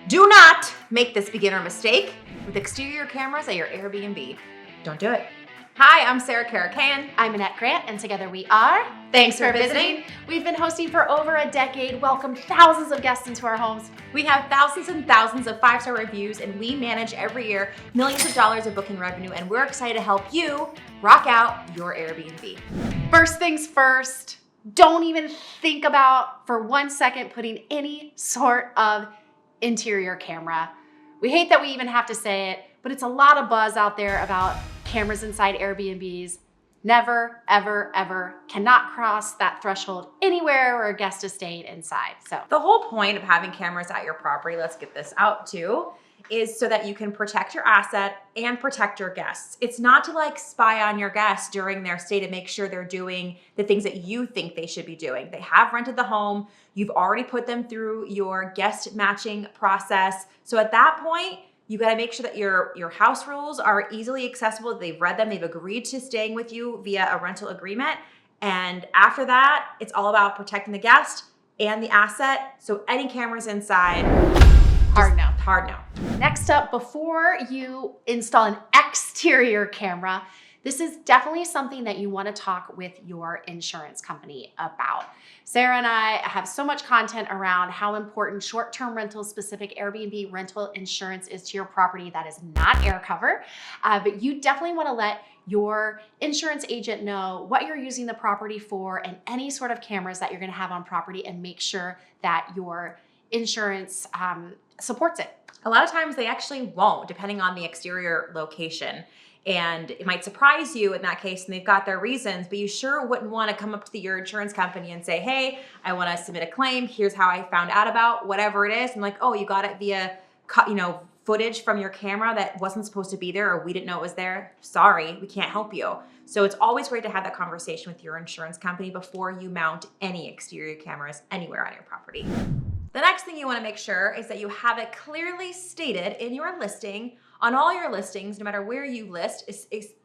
Do not make this beginner mistake with exterior cameras at your Airbnb. Don't do it. Hi, I'm Sarah Caracan. I'm Annette Grant, and together we are Thanks for visiting. We've been hosting for over a decade, welcomed thousands of guests into our homes. We have thousands and thousands of 5-star reviews, and we manage every year millions of dollars of booking revenue, and we're excited to help you rock out your Airbnb. First things first, don't even think about for 1 second putting any sort of interior camera. We hate that we even have to say it, but it's a lot of buzz out there about cameras inside Airbnbs. Never, ever, ever cannot cross that threshold anywhere where a guest is staying inside. So the whole point of having cameras at your property, let's get this out too, is so that you can protect your asset and protect your guests. It's not to like spy on your guests during their stay to make sure they're doing the things that you think they should be doing. They have rented the home. You've already put them through your guest matching process. So at that point, you got to make sure that your house rules are easily accessible. They've read them. They've agreed to staying with you via a rental agreement. And after that, it's all about protecting the guest and the asset. So any cameras inside, hard no. Hard no. Next up, before you install an exterior camera, this is definitely something that you want to talk with your insurance company about. Sarah and I have so much content around how important short-term rental specific Airbnb rental insurance is to your property. That is not air cover, but you definitely want to let your insurance agent know what you're using the property for and any sort of cameras that you're going to have on property, and make sure that your insurance supports it. A lot of times they actually won't, depending on the exterior location. And it might surprise you in that case, and they've got their reasons, but you sure wouldn't want to come up to your insurance company and say, hey, I want to submit a claim. Here's how I found out about whatever it is. And like, oh, you got it via, footage from your camera that wasn't supposed to be there, or we didn't know it was there. Sorry, we can't help you. So it's always great to have that conversation with your insurance company before you mount any exterior cameras anywhere on your property. The next thing you want to make sure is that you have it clearly stated in your listing, on all your listings, no matter where you list,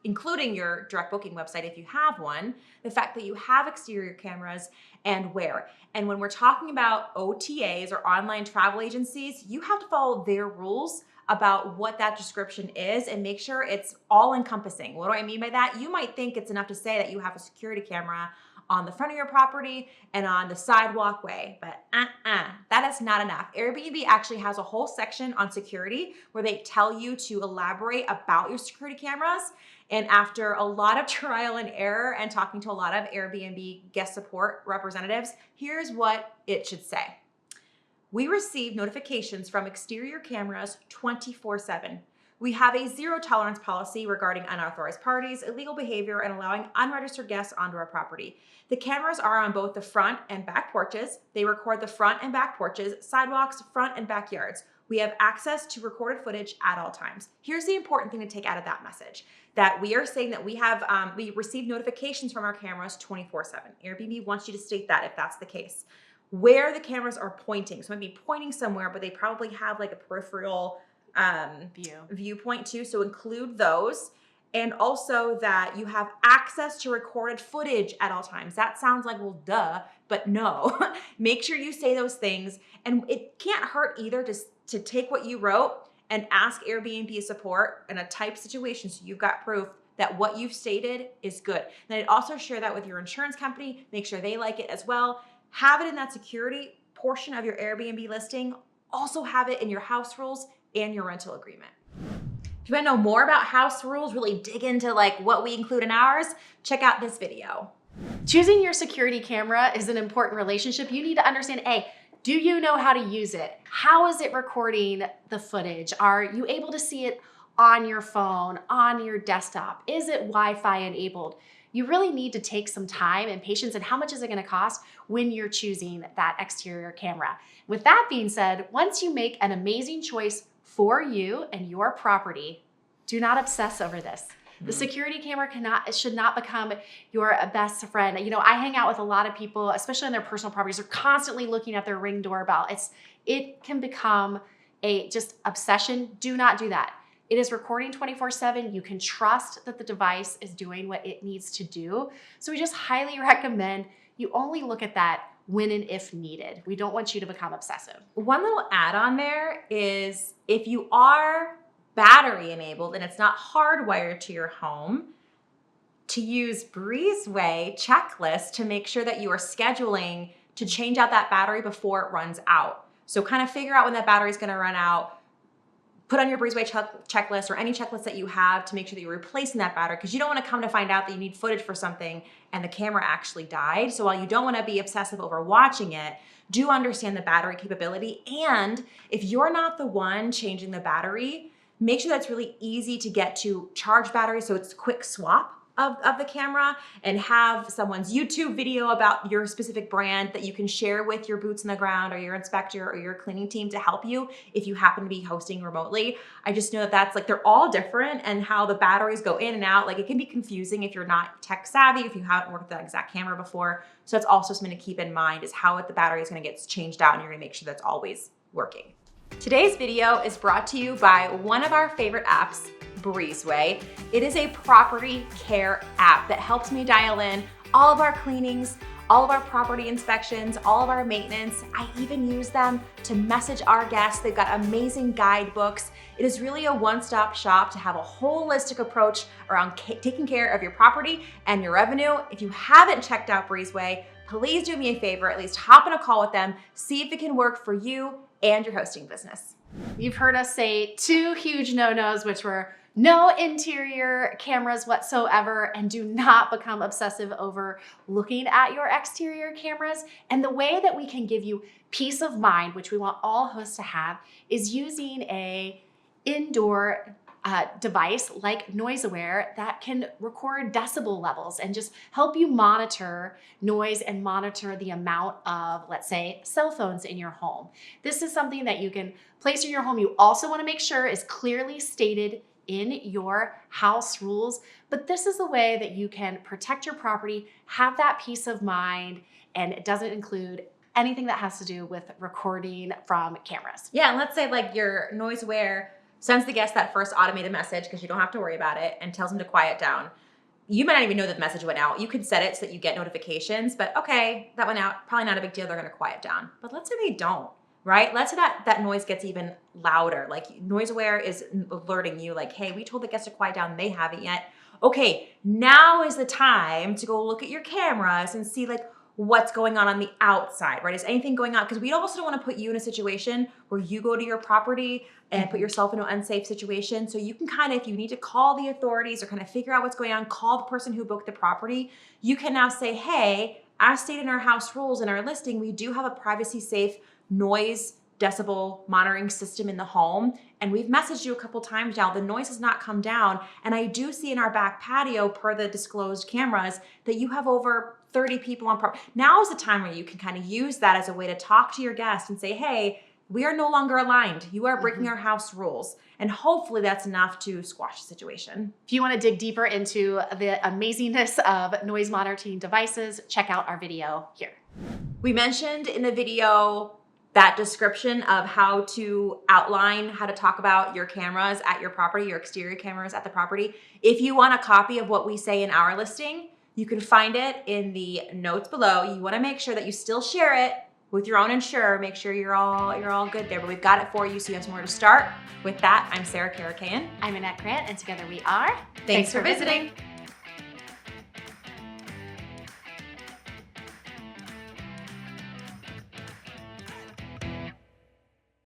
including your direct booking website if you have one, the fact that you have exterior cameras and where. And when we're talking about OTAs or online travel agencies, you have to follow their rules about what that description is and make sure it's all encompassing. What do I mean by that? You might think it's enough to say that you have a security camera on the front of your property and on the sidewalk way, but that is not enough. Airbnb actually has a whole section on security where they tell you to elaborate about your security cameras. And after a lot of trial and error and talking to a lot of Airbnb guest support representatives, here's what it should say. We receive notifications from exterior cameras 24/7. We have a zero tolerance policy regarding unauthorized parties, illegal behavior, and allowing unregistered guests onto our property. The cameras are on both the front and back porches. They record the front and back porches, sidewalks, front and backyards. We have access to recorded footage at all times. Here's the important thing to take out of that message, that we are saying that we receive notifications from our cameras 24/7. Airbnb wants you to state that if that's the case. Where the cameras are pointing, so it might be pointing somewhere, but they probably have like a peripheral viewpoint too, so include those. And also that you have access to recorded footage at all times. That sounds like, well, duh, but no. Make sure you say those things. And it can't hurt either to take what you wrote and ask Airbnb support in a type situation so you've got proof that what you've stated is good. Then I'd also share that with your insurance company, make sure they like it as well. Have it in that security portion of your Airbnb listing. Also have it in your house rules and your rental agreement. If you want to know more about house rules, really dig into like what we include in ours, check out this video. Choosing your security camera is an important relationship. You need to understand, A, do you know how to use it? How is it recording the footage? Are you able to see it on your phone, on your desktop? Is it Wi-Fi enabled? You really need to take some time and patience, and how much is it going to cost when you're choosing that exterior camera? With that being said, once you make an amazing choice for you and your property, do not obsess over this. The security camera should not become your best friend. You know, I hang out with a lot of people, especially on their personal properties. They're constantly looking at their Ring doorbell. It can become a just obsession. Do not do that. It is recording 24/7. You can trust that the device is doing what it needs to do. So we just highly recommend you only look at that when and if needed. We don't want you to become obsessive. One little add-on there is if you are battery enabled and it's not hardwired to your home, to use Breezeway checklist to make sure that you are scheduling to change out that battery before it runs out. So kind of figure out when that battery is going to run out, put on your Breezeway checklist or any checklist that you have to make sure that you're replacing that battery, because you don't want to come to find out that you need footage for something and the camera actually died. So while you don't want to be obsessive over watching it, do understand the battery capability. And if you're not the one changing the battery, make sure that's really easy to get to charge battery, so it's a quick swap of the camera, and have someone's YouTube video about your specific brand that you can share with your boots on the ground or your inspector or your cleaning team to help you if you happen to be hosting remotely. I just know that that's like, they're all different, and how the batteries go in and out, like it can be confusing if you're not tech savvy, if you haven't worked with that exact camera before. So that's also something to keep in mind, is how the battery is going to get changed out, and you're going to make sure that's always working. Today's video is brought to you by one of our favorite apps, Breezeway. It is a property care app that helps me dial in all of our cleanings, all of our property inspections, all of our maintenance. I even use them to message our guests. They've got amazing guidebooks. It is really a one-stop shop to have a holistic approach around taking care of your property and your revenue. If you haven't checked out Breezeway, please do me a favor, at least hop on a call with them, see if it can work for you and your hosting business. You've heard us say 2 huge no-nos, which were no interior cameras whatsoever, and do not become obsessive over looking at your exterior cameras. And the way that we can give you peace of mind, which we want all hosts to have, is using a indoor device like NoiseAware that can record decibel levels and just help you monitor noise and monitor the amount of, let's say, cell phones in your home. This is something that you can place in your home. You also want to make sure is clearly stated in your house rules, but this is a way that you can protect your property, have that peace of mind, and it doesn't include anything that has to do with recording from cameras. Yeah, and let's say like your NoiseAware sends the guest that first automated message, because you don't have to worry about it, and tells them to quiet down. You might not even know that the message went out. You can set it so that you get notifications, but okay, that went out, probably not a big deal, they're gonna quiet down. But let's say they don't, right? Let's say that noise gets even louder. Like NoiseAware is alerting you like, hey, we told the guest to quiet down, they haven't yet. Okay, now is the time to go look at your cameras and see like what's going on the outside, right? Is anything going on? Because we also don't want to put you in a situation where you go to your property and put yourself in an unsafe situation. So you can kind of, if you need to call the authorities or kind of figure out what's going on, call the person who booked the property, you can now say, hey, as stated in our house rules in our listing, we do have a privacy safe noise decibel monitoring system in the home. And we've messaged you a couple times now, the noise has not come down. And I do see in our back patio, per the disclosed cameras, that you have over 30 people on property. Now is the time where you can kind of use that as a way to talk to your guests and say, hey, we are no longer aligned. You are breaking our house rules. And hopefully that's enough to squash the situation. If you want to dig deeper into the amazingness of noise monitoring devices, check out our video here. We mentioned in the video that description of how to outline, how to talk about your cameras at your property, your exterior cameras at the property. If you want a copy of what we say in our listing, you can find it in the notes below. You want to make sure that you still share it with your own insurer. Make sure you're all good there, but we've got it for you so you have somewhere to start. With that, I'm Sarah Karakayan. I'm Annette Grant, and together we are Thanks for visiting.